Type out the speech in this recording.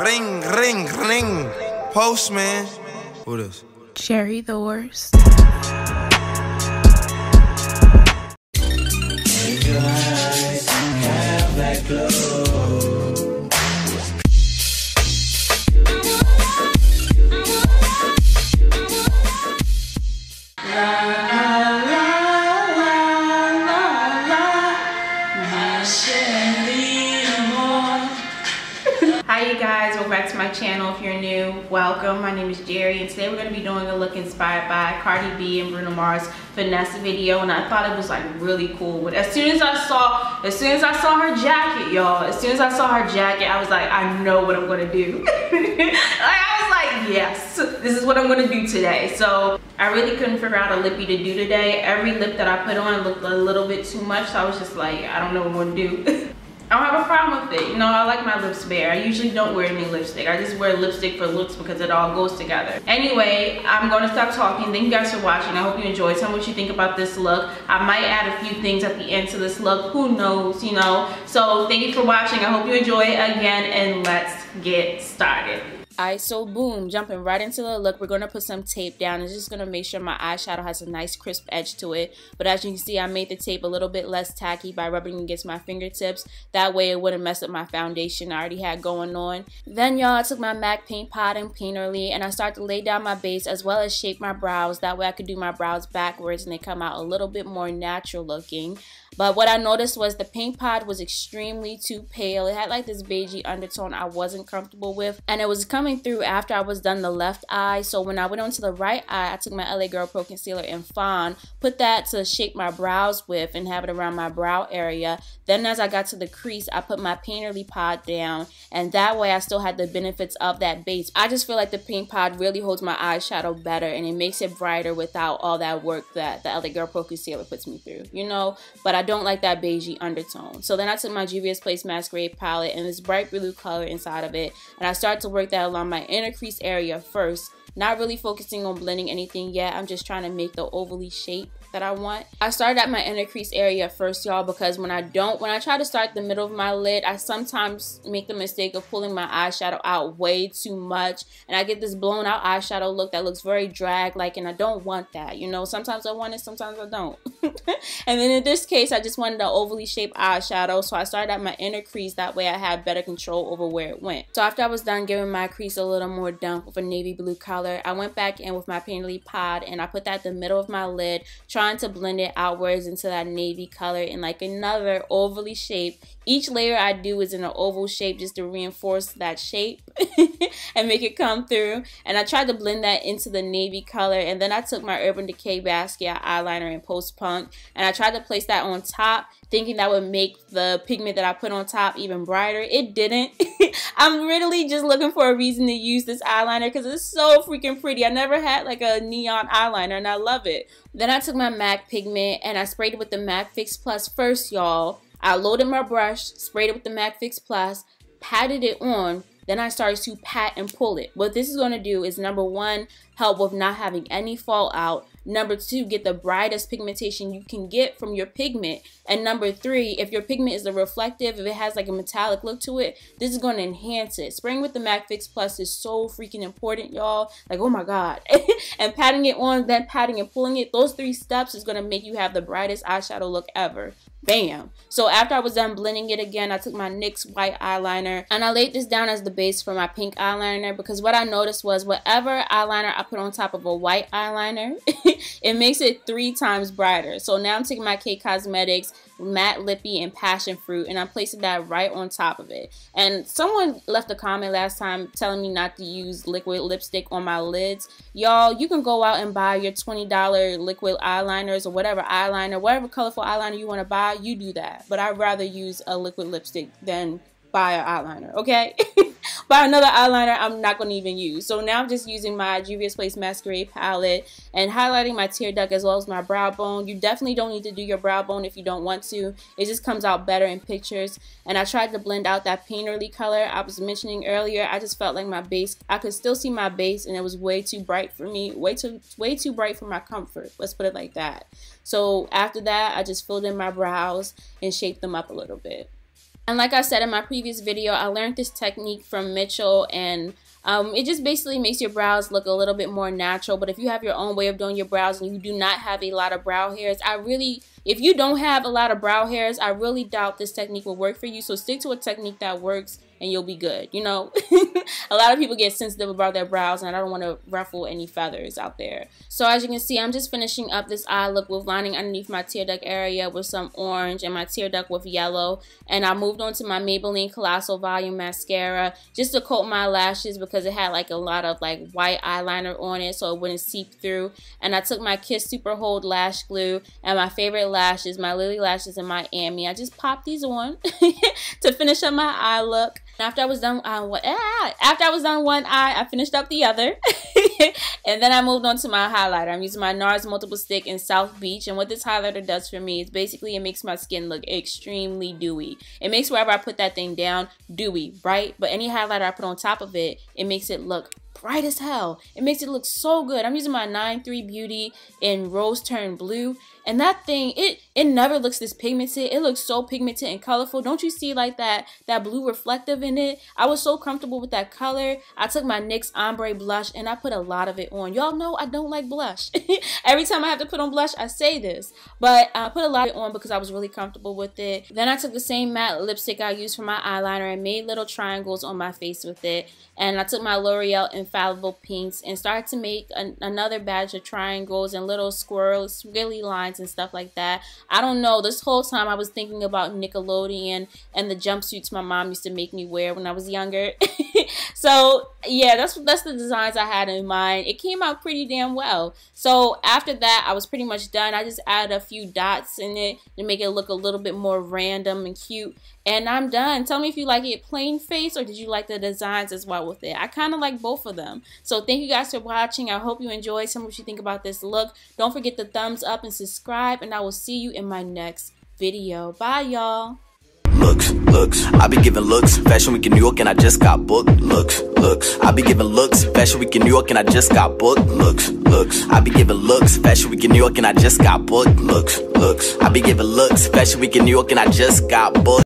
Ring, ring, ring. Postman. Who this? Cherry the worst. If your eyes have that glow. La la la la la, my Shelly more. Hi you guys, welcome back to my channel. If you're new, welcome. My name is Jerry and today we're going to be doing a look inspired by Cardi B and Bruno Mars Finesse video, and I thought it was like really cool. But as soon as I saw her jacket, y'all, I was like, I know what I'm going to do. I was like, yes, this is what I'm going to do today. So I really couldn't figure out a lippy to do today. Every lip that I put on looked a little bit too much, so I was just like, I don't know what I'm going to do. I don't have a problem with it. You know, I like my lips bare. I usually don't wear any lipstick. I just wear lipstick for looks because it all goes together. Anyway, I'm going to stop talking. Thank you guys for watching. I hope you enjoyed. Tell me what you think about this look. I might add a few things at the end to this look. Who knows, you know? So thank you for watching. I hope you enjoy it again, and let's get started. Alright, so boom, jumping right into the look, we're going to put some tape down. It's just going to make sure my eyeshadow has a nice crisp edge to it. But as you can see, I made the tape a little bit less tacky by rubbing it against my fingertips. That way it wouldn't mess up my foundation I already had going on. Then y'all, I took my MAC paint pot and painterly and I started to lay down my base as well as shape my brows. That way I could do my brows backwards and they come out a little bit more natural looking. But what I noticed was the paint pot was extremely too pale. It had like this beigey undertone I wasn't comfortable with. And it was coming through after I was done the left eye. So when I went on to the right eye, I took my LA Girl Pro Concealer in Fawn, put that to shape my brows with and have it around my brow area. Then as I got to the crease, I put my painterly pot down. And that way I still had the benefits of that base. I just feel like the paint pot really holds my eyeshadow better and it makes it brighter without all that work that the LA Girl Pro Concealer puts me through, you know? But I don't like that beigey undertone. So then I took my Juvia's Place Masquerade palette and this bright blue color inside of it, and I started to work that along my inner crease area first, not really focusing on blending anything yet. I'm just trying to make the ovally shape that I want. I started at my inner crease area first, y'all, because when I try to start the middle of my lid, I sometimes make the mistake of pulling my eyeshadow out way too much, and I get this blown out eyeshadow look that looks very drag like, and I don't want that, you know. Sometimes I want it, sometimes I don't. And then in this case, I just wanted an overly shaped eyeshadow, so I started at my inner crease. That way I had better control over where it went. So after I was done giving my crease a little more dump with a navy blue color, I went back in with my painterly pod and I put that in the middle of my lid, trying to blend it outwards into that navy color in like another overly shaped. Each layer I do is in an oval shape just to reinforce that shape and make it come through. And I tried to blend that into the navy color, and then I took my Urban Decay Basiquiat eyeliner in Post Punk and I tried to place that on top, thinking that would make the pigment that I put on top even brighter. It didn't. I'm really just looking for a reason to use this eyeliner because it's so freaking pretty. I never had like a neon eyeliner and I love it. Then I took my MAC pigment and I sprayed it with the MAC Fix Plus first, y'all. I loaded my brush, sprayed it with the MAC Fix Plus, patted it on, then I started to pat and pull it. What this is going to do is, number one, help with not having any fallout. Number two, get the brightest pigmentation you can get from your pigment. And number three, if your pigment is a reflective, if it has like a metallic look to it, this is going to enhance it. Spraying with the MAC Fix Plus is so freaking important, y'all. Like, oh my God. And patting it on, then patting and pulling it, those three steps is going to make you have the brightest eyeshadow look ever. Bam. So after I was done blending it again, I took my NYX white eyeliner and I laid this down as the base for my pink eyeliner, because what I noticed was whatever eyeliner I put on top of a white eyeliner, it makes it 3 times brighter. So now I'm taking my K Cosmetics Matte Lippie and Passion Fruit and I'm placing that right on top of it. And someone left a comment last time telling me not to use liquid lipstick on my lids. Y'all, you can go out and buy your $20 liquid eyeliners or whatever colorful eyeliner you want to buy. You do that, but I'd rather use a liquid lipstick than buy an eyeliner, okay? Buy another eyeliner I'm not going to even use. So now I'm just using my Juvia's Place Masquerade palette and highlighting my tear duct as well as my brow bone. You definitely don't need to do your brow bone if you don't want to. It just comes out better in pictures. And I tried to blend out that painterly color I was mentioning earlier. I just felt like my base, I could still see my base and it was way too bright for me. Way too bright for my comfort. Let's put it like that. So after that, I just filled in my brows and shaped them up a little bit. And like I said in my previous video, I learned this technique from Mitchell, and it just basically makes your brows look a little bit more natural. But if you have your own way of doing your brows and you do not have a lot of brow hairs, if you don't have a lot of brow hairs, I really doubt this technique will work for you. So stick to a technique that works and you'll be good. You know, a lot of people get sensitive about their brows, and I don't want to ruffle any feathers out there. So as you can see, I'm just finishing up this eye look with lining underneath my tear duct area with some orange and my tear duct with yellow. And I moved on to my Maybelline Colossal Volume Mascara just to coat my lashes because it had like a lot of like white eyeliner on it so it wouldn't seep through. And I took my Kiss Super Hold Lash Glue and my favorite lashes, my Lilly lashes in Miami. I just popped these on to finish up my eye look. After I was done one eye, I finished up the other. And then I moved on to my highlighter. I'm using my Nars Multiple Stick in South Beach. And what this highlighter does for me is basically it makes my skin look extremely dewy. It makes wherever I put that thing down dewy, bright. But any highlighter I put on top of it, it makes it look bright as hell. It makes it look so good. I'm using my 9-3 Beauty in Rose Turn Blue. And that thing, it never looks this pigmented. It looks so pigmented and colorful. Don't you see like that blue reflective in it? I was so comfortable with that color. I took my NYX Ombre Blush and I put a lot of it on. Y'all know I don't like blush. Every time I have to put on blush, I say this. But I put a lot of it on because I was really comfortable with it. Then I took the same matte lipstick I used for my eyeliner and made little triangles on my face with it. And I took my L'Oreal Infallible Pinks and started to make another batch of triangles and little squiggly lines and stuff like that. I don't know, this whole time I was thinking about Nickelodeon and the jumpsuits my mom used to make me wear when I was younger. So yeah, that's the designs I had in mind. It came out pretty damn well. So after that, I was pretty much done. I just added a few dots in it to make it look a little bit more random and cute. And I'm done. Tell me if you like it plain face or did you like the designs as well with it. I kind of like both of them. So thank you guys for watching. I hope you enjoyed. Tell me what you think about this look. Don't forget to thumbs up and subscribe. And I will see you in my next video. Bye, y'all. Looks, I be giving looks, Fashion Week in New York and I just got booked. Looks, I be giving looks, Fashion Week in New York and I just got booked. Looks, I be giving looks, Fashion Week in New York and I just got booked. Looks, I be giving looks, Fashion Week in New York and I just got booked.